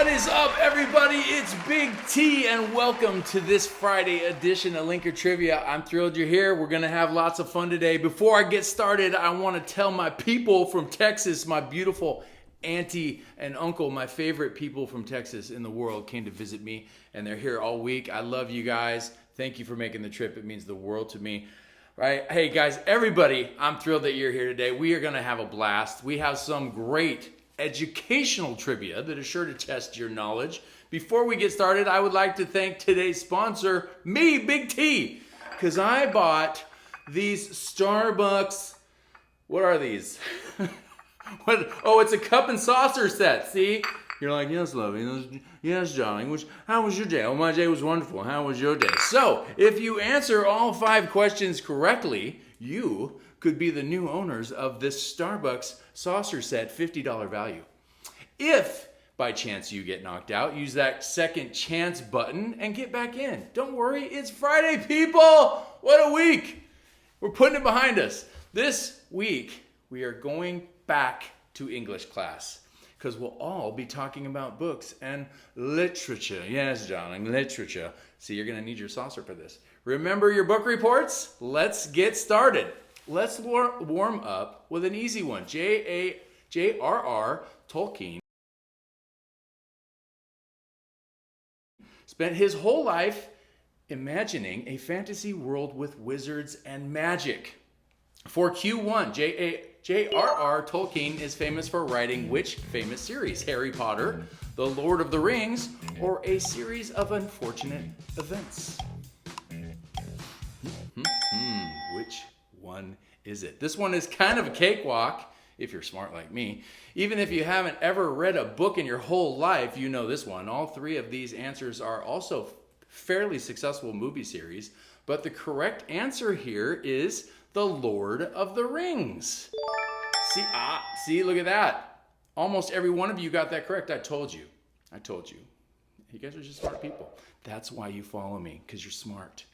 What is up, everybody? It's Big T, and welcome to this Friday edition of Linker Trivia. I'm thrilled you're here. We're going to have lots of fun today. Before I get started, I want to tell my people from Texas, my beautiful auntie and uncle, my favorite people from Texas in the world, came to visit me, and they're here all week. I love you guys. Thank you for making the trip. It means the world to me. Right? Hey, guys, everybody, I'm thrilled that you're here today. We are going to have a blast. We have some great educational trivia that is sure to test your knowledge. Before we get started, I would like to thank today's sponsor, me, Big T, because I bought these Starbucks. What are these? Oh, it's a cup and saucer set. See? You're like, yes, lovey. Yes, darling. How was your day? Oh, my day was wonderful. How was your day? So, if you answer all 5 questions correctly, you could be the new owners of this Starbucks saucer set, $50 value. If by chance you get knocked out, use that second chance button and get back in. Don't worry, it's Friday, people. What a week. We're putting it behind us. This week, we are going back to English class because we'll all be talking about books and literature. Yes, darling, literature. See, you're going to need your saucer for this. Remember your book reports? Let's get started. Let's warm up with an easy one. J.R.R. Tolkien spent his whole life imagining a fantasy world with wizards and magic. For Q1, J.R.R. Tolkien is famous for writing which famous series? Harry Potter, The Lord of the Rings, or a series of unfortunate events? Which one is it? This one is kind of a cakewalk, if you're smart like me. Even if you haven't ever read a book in your whole life, you know this one. All 3 of these answers are also fairly successful movie series, but the correct answer here is The Lord of the Rings. See, look at that. Almost every one of you got that correct. I told you. You guys are just smart people. That's why you follow me, because you're smart.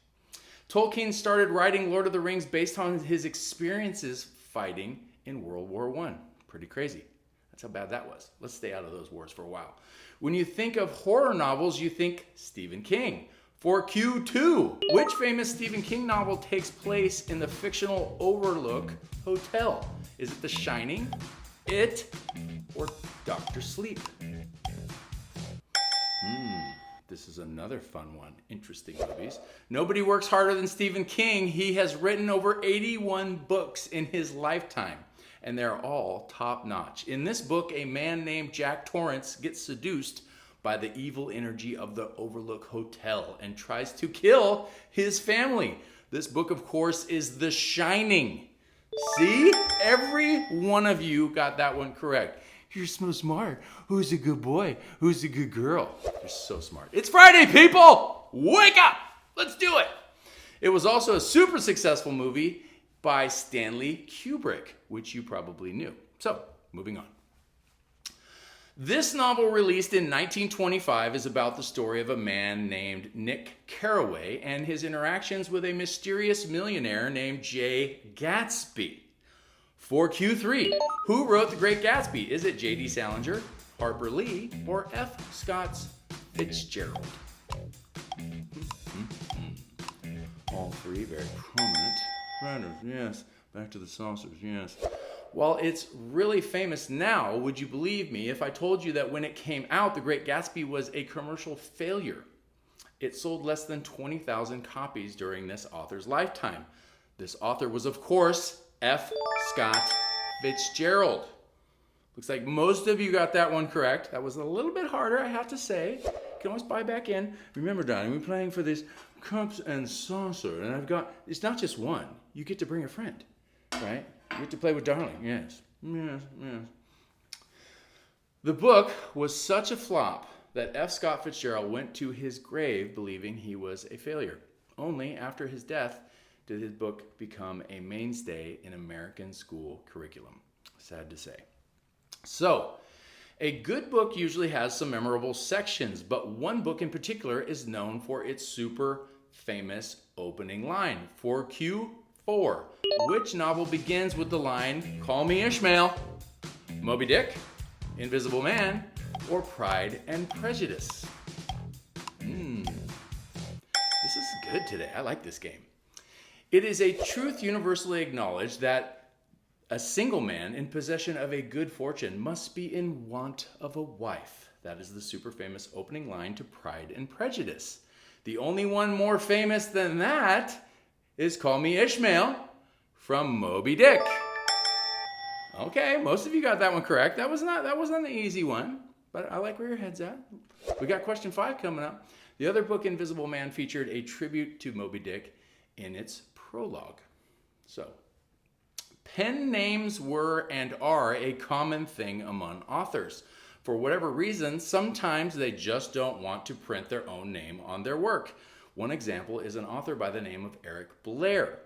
Tolkien started writing Lord of the Rings based on his experiences fighting in World War I. Pretty crazy. That's how bad that was. Let's stay out of those wars for a while. When you think of horror novels, you think Stephen King. For Q2, which famous Stephen King novel takes place in the fictional Overlook Hotel? Is it The Shining, It, or Dr. Sleep? This is another fun one. Interesting movies. Nobody works harder than Stephen King. He has written over 81 books in his lifetime, and they're all top-notch. In this book, a man named Jack Torrance gets seduced by the evil energy of the Overlook Hotel and tries to kill his family. This book, of course, is The Shining. See? Every one of you got that one correct. You're so smart. Who's a good boy? Who's a good girl? You're so smart. It's Friday, people! Wake up! Let's do it! It was also a super successful movie by Stanley Kubrick, which you probably knew. So, moving on. This novel, released in 1925, is about the story of a man named Nick Carraway and his interactions with a mysterious millionaire named Jay Gatsby. For Q3, who wrote The Great Gatsby? Is it J.D. Salinger, Harper Lee, or F. Scott Fitzgerald? All 3 very prominent writers, yes. Back to the saucers, yes. While it's really famous now, would you believe me if I told you that when it came out, The Great Gatsby was a commercial failure? It sold less than 20,000 copies during this author's lifetime. This author was, of course, F. Scott Fitzgerald. Looks like most of you got that one correct. That was a little bit harder, I have to say. You can always buy back in. Remember, darling, we're playing for this cups and saucer, and it's not just one. You get to bring a friend, right? You get to play with darling, yes. Yes. The book was such a flop that F. Scott Fitzgerald went to his grave believing he was a failure. Only after his death did his book become a mainstay in American school curriculum. Sad to say. So, a good book usually has some memorable sections, but one book in particular is known for its super famous opening line. For Q4, which novel begins with the line, "Call me Ishmael"? Moby Dick, Invisible Man, or Pride and Prejudice? This is good today. I like this game. It is a truth universally acknowledged that a single man in possession of a good fortune must be in want of a wife. That is the super famous opening line to Pride and Prejudice. The only one more famous than that is Call Me Ishmael from Moby Dick. Okay, most of you got that one correct. That wasn't an easy one, but I like where your head's at. We got question 5 coming up. The other book, Invisible Man, featured a tribute to Moby Dick in its prologue. So, pen names were and are a common thing among authors. For whatever reason, sometimes they just don't want to print their own name on their work. One example is an author by the name of Eric Blair.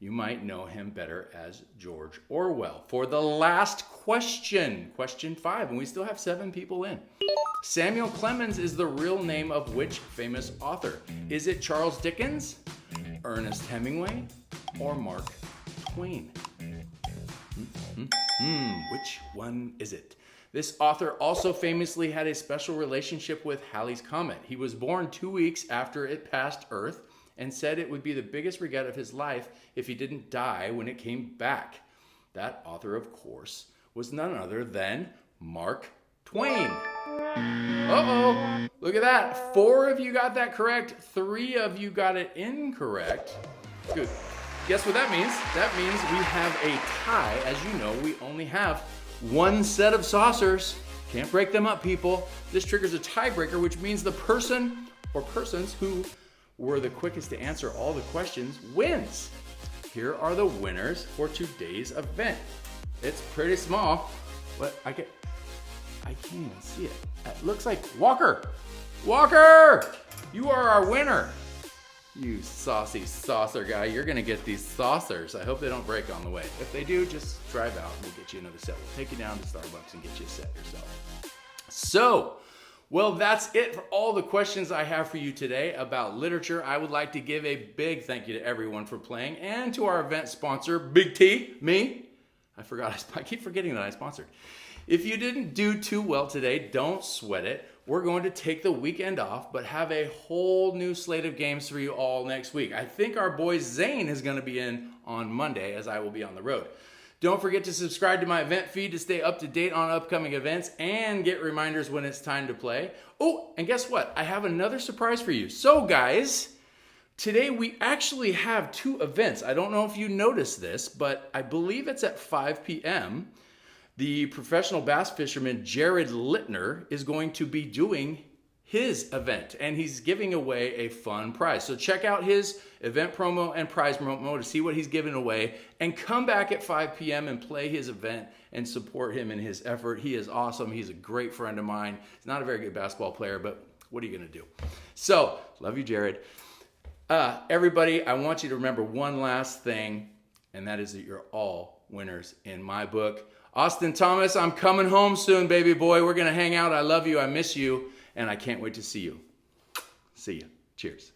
You might know him better as George Orwell. For the last question, question 5, and we still have 7 people in. Samuel Clemens is the real name of which famous author? Is it Charles Dickens, Ernest Hemingway, or Mark Twain? Which one is it? This author also famously had a special relationship with Halley's Comet. He was born 2 weeks after it passed Earth and said it would be the biggest regret of his life if he didn't die when it came back. That author, of course, was none other than Mark Twain. Uh-oh, look at that. 4 of you got that correct. 3 of you got it incorrect. Good. Guess what that means? That means we have a tie. As you know, we only have 1 set of saucers. Can't break them up, people. This triggers a tiebreaker, which means the person or persons who were the quickest to answer all the questions wins. Here are the winners for today's event. It's pretty small, but I can't even see it. It looks like Walker. Walker, you are our winner. You saucy saucer guy, you're gonna get these saucers. I hope they don't break on the way. If they do, just drive out and we'll get you another set. We'll take you down to Starbucks and get you a set yourself. So, well, that's it for all the questions I have for you today about literature. I would like to give a big thank you to everyone for playing and to our event sponsor, Big T, me. I keep forgetting that I sponsored. If you didn't do too well today, don't sweat it. We're going to take the weekend off, but have a whole new slate of games for you all next week. I think our boy Zane is going to be in on Monday, as I will be on the road. Don't forget to subscribe to my event feed to stay up to date on upcoming events and get reminders when it's time to play. Oh, and guess what? I have another surprise for you. So guys, today we actually have 2 events. I don't know if you noticed this, but I believe it's at 5 p.m. The professional bass fisherman Jared Littner is going to be doing his event, and he's giving away a fun prize. So check out his event promo and prize promo to see what he's giving away, and come back at 5 p.m. and play his event and support him in his effort. He is awesome. He's a great friend of mine. He's not a very good basketball player, but what are you going to do? So, love you, Jared. Everybody, I want you to remember one last thing, and that is that you're all winners in my book. Austin Thomas, I'm coming home soon, baby boy. We're going to hang out. I love you. I miss you. And I can't wait to see you. See you. Cheers.